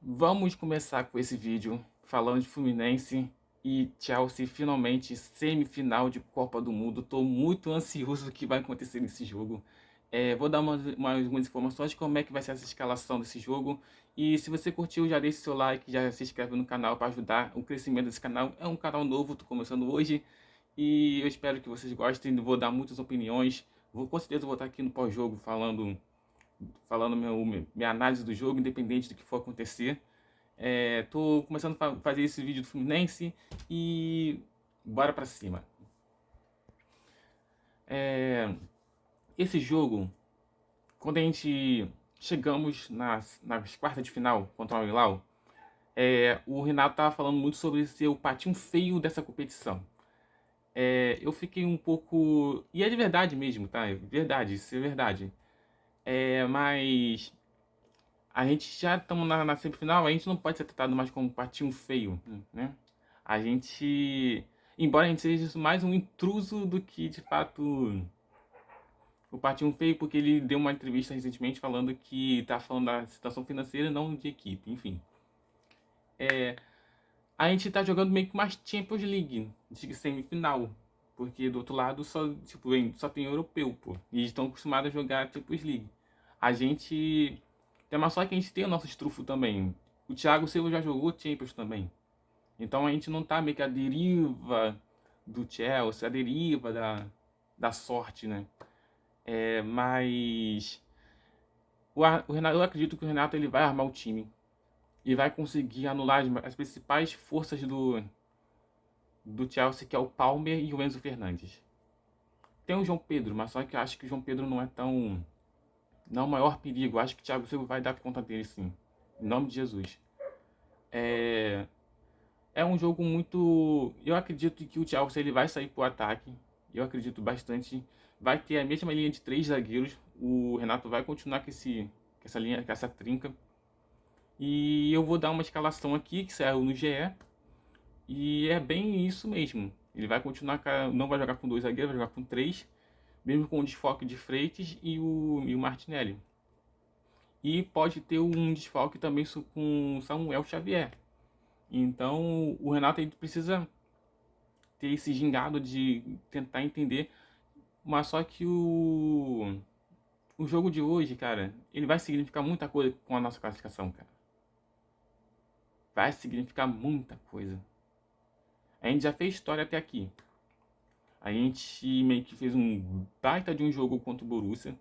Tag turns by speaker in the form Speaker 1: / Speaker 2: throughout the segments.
Speaker 1: Vamos começar com esse vídeo falando de Fluminense e Chelsea, finalmente semifinal de Copa do Mundo. Estou muito ansioso do que vai acontecer nesse jogo. Vou dar algumas informações de como é que vai ser essa escalação desse jogo. E se você curtiu, já deixe seu like, já se inscreve no canal para ajudar o crescimento desse canal. É um canal novo, estou começando hoje e eu espero que vocês gostem. Vou dar muitas opiniões. Com certeza vou estar aqui no pós-jogo falando minha análise do jogo, independente do que for acontecer. Tô começando a fazer esse vídeo do Fluminense e bora pra cima. Esse jogo, quando a gente chegamos nas quartas de final contra o Al-Hilal, o Renato tava falando muito sobre ser o patinho feio dessa competição. Eu fiquei um pouco... E é de verdade mesmo, tá? É verdade, isso é verdade. Mas a gente já estamos na semifinal, a gente não pode ser tratado mais como um patinho feio, né? A gente, embora a gente seja mais um intruso do que de fato o patinho feio, porque ele deu uma entrevista recentemente falando que tá falando da situação financeira e não de equipe, enfim. A gente tá jogando meio que uma Champions League de semifinal, porque do outro lado só tem europeu, pô, e estão acostumados a jogar Champions League. A gente tem uma sorte que a gente tem o nosso estrufo também. O Thiago Silva já jogou Champions também. Então a gente não tá meio que à deriva do Chelsea, à deriva da sorte, né? Mas o Renato, eu acredito que o Renato ele vai armar o time e vai conseguir anular as principais forças do Chelsea, que é o Palmer e o Enzo Fernandes. Tem o João Pedro, mas só que eu acho que o João Pedro não é tão... Não é o maior perigo. Eu acho que o Thiago Silva vai dar conta dele, sim. Em nome de Jesus. É um jogo muito... Eu acredito que o Chelsea ele vai sair pro ataque. Eu acredito bastante. Vai ter a mesma linha de três zagueiros. O Renato vai continuar com essa linha, com essa trinca. E eu vou dar uma escalação aqui que saiu no GE. E é bem isso mesmo. Ele vai continuar, não vai jogar com dois zagueiros, vai jogar com três. Mesmo com o desfalque de Freitas e o Martinelli. E pode ter um desfalque também com o Samuel Xavier. Então o Renato ele precisa ter esse gingado de tentar entender. Mas só que o jogo de hoje, cara, ele vai significar muita coisa com a nossa classificação, cara. Vai significar muita coisa. A gente já fez história até aqui. A gente meio que fez um baita de um jogo contra o Borussia.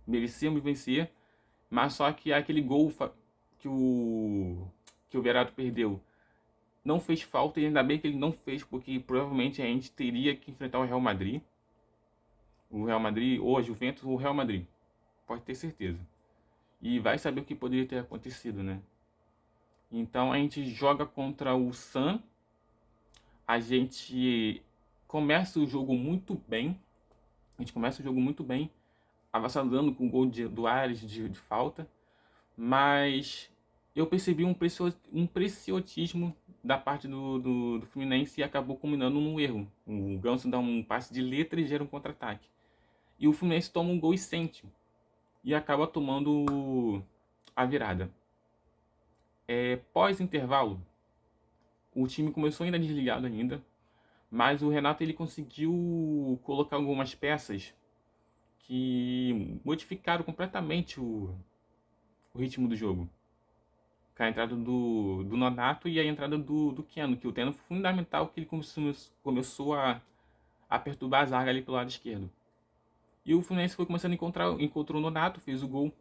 Speaker 1: Merecemos vencer. Mas só que aquele gol que o Verratti perdeu não fez falta. E ainda bem que ele não fez, porque provavelmente a gente teria que enfrentar o Real Madrid. O Real Madrid, ou a Juventus, ou o Real Madrid. Pode ter certeza. E vai saber o que poderia ter acontecido, né? Então a gente joga contra o Sun. A gente começa o jogo muito bem. A gente começa o jogo muito bem, avassalando com o gol do Ares de falta. Mas eu percebi um preciotismo da parte do Fluminense e acabou culminando num erro. O Ganso dá um passe de letra e gera um contra-ataque. E o Fluminense toma um gol e sente. E acaba tomando a virada. Pós-intervalo, o time começou ainda desligado ainda, mas o Renato ele conseguiu colocar algumas peças que modificaram completamente o ritmo do jogo. Com a entrada do Nonato e a entrada do Keno, que o Keno foi fundamental, que ele começou a perturbar a zaga ali pelo lado esquerdo. E o Fluminense foi começando encontrou o Nonato, fez o gol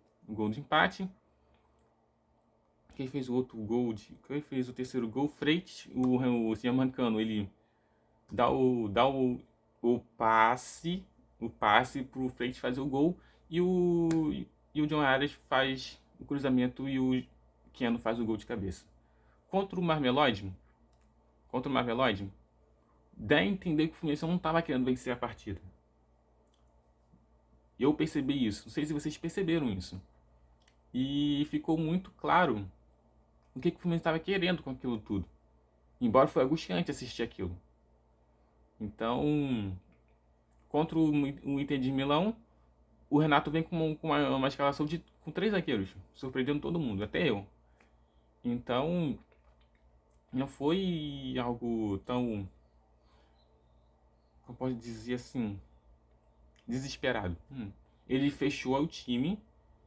Speaker 1: de empate. Quem fez o outro gol? Quem fez o terceiro gol? Freitas, o Gianmancano, ele dá o passe pro Freitas fazer o gol e o John Arias faz o cruzamento e o Keno faz o gol de cabeça. Contra o Marmeloide, dá a entender que o Fluminense não estava querendo vencer a partida. Eu percebi isso, não sei se vocês perceberam isso. E ficou muito claro o que o Fluminense estava querendo com aquilo tudo. Embora foi angustiante assistir aquilo. Então, contra o Inter de Milão, o Renato vem com uma escalação com três zagueiros, surpreendendo todo mundo, até eu. Então, não foi algo tão, como posso dizer assim, desesperado. Ele fechou o time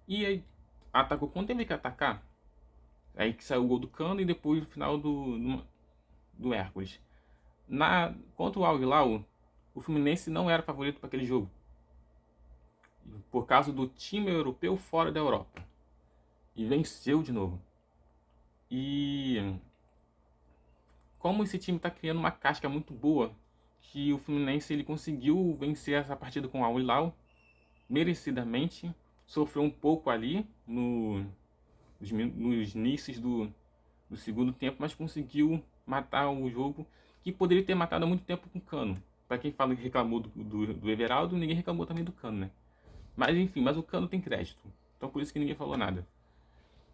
Speaker 1: e aí atacou quando teve que atacar. Aí que saiu o gol do Cano e depois no final do Hércules. Contra o Al Hilal, o Fluminense não era favorito para aquele jogo, por causa do time europeu fora da Europa. E venceu de novo. E como esse time está criando uma casca muito boa, que o Fluminense ele conseguiu vencer essa partida com o Al Hilal merecidamente, sofreu um pouco ali nos inícios do segundo tempo, mas conseguiu matar o jogo, que poderia ter matado há muito tempo com o Cano. Para quem fala que reclamou do Everaldo, ninguém reclamou também do Cano, né? Mas enfim, mas o Cano tem crédito. Então por isso que ninguém falou nada.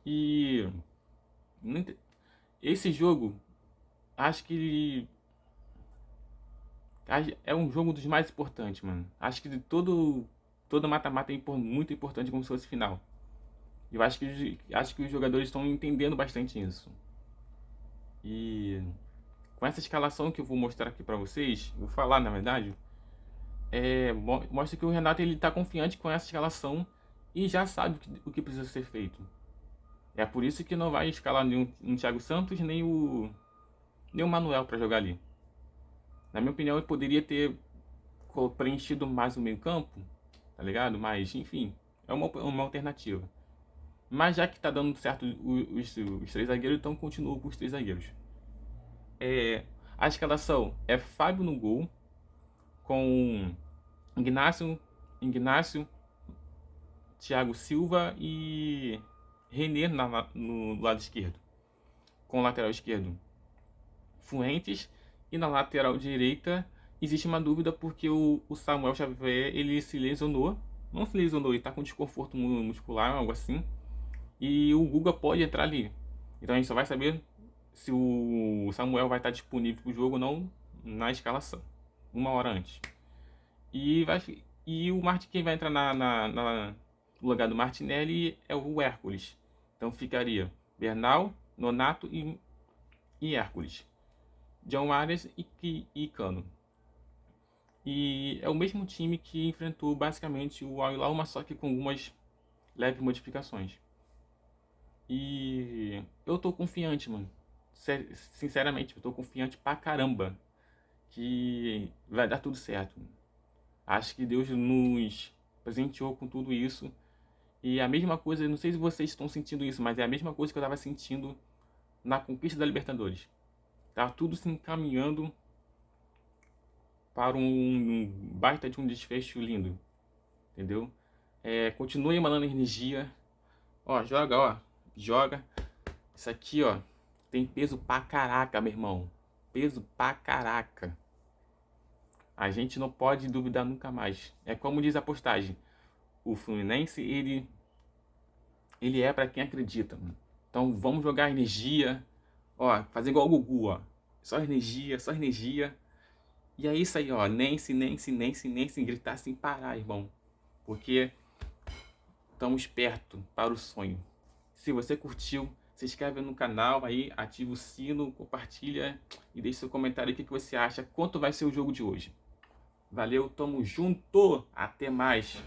Speaker 1: E esse jogo, acho que é um jogo dos mais importantes, mano. Acho que de todo mata-mata é muito importante como se fosse final. Eu acho que os jogadores estão entendendo bastante isso. E com essa escalação que eu vou mostrar aqui pra vocês, vou falar na verdade, mostra que o Renato ele tá confiante com essa escalação e já sabe o que precisa ser feito. É por isso que não vai escalar nem o Thiago Santos nem o Manuel para jogar ali. Na minha opinião, ele poderia ter preenchido mais o meio campo, tá ligado? Mas enfim, é uma alternativa. Mas já que tá dando certo os três zagueiros, então continuo com os três zagueiros. A escalação é Fábio no gol, com Ignácio, Thiago Silva e René no lado esquerdo. Com o lateral esquerdo, Fuentes. E na lateral direita, existe uma dúvida porque o Samuel Xavier ele se lesionou. Não se lesionou, ele tá com desconforto muscular, algo assim. E o Guga pode entrar ali. Então a gente só vai saber se o Samuel vai estar disponível para o jogo ou não na escalação, uma hora antes. E quem vai entrar no lugar do Martinelli é o Hércules. Então ficaria Bernal, Nonato e Hércules. John Arias e Cano. E é o mesmo time que enfrentou basicamente o Al Hilal, mas só que com algumas leves modificações. E eu tô confiante, mano. Sinceramente, eu tô confiante pra caramba que vai dar tudo certo. Acho que Deus nos presenteou com tudo isso. E a mesma coisa, não sei se vocês estão sentindo isso, mas é a mesma coisa que eu tava sentindo na conquista da Libertadores. Tá tudo se encaminhando para um baita de um desfecho lindo. Entendeu? Continue emanando energia. Ó, joga. Isso aqui, ó, tem peso pra caraca, meu irmão. Peso pra caraca. A gente não pode duvidar nunca mais. É como diz a postagem. O Fluminense, ele é pra quem acredita, mano. Então vamos jogar energia. Ó, fazer igual o Gugu, ó. Só energia, só energia. E é isso aí, ó. Nem se gritar sem parar, irmão. Porque estamos perto para o sonho. Se você curtiu, se inscreve no canal aí, ativa o sino, compartilha e deixe seu comentário aí o que você acha, quanto vai ser o jogo de hoje. Valeu, tamo junto, até mais.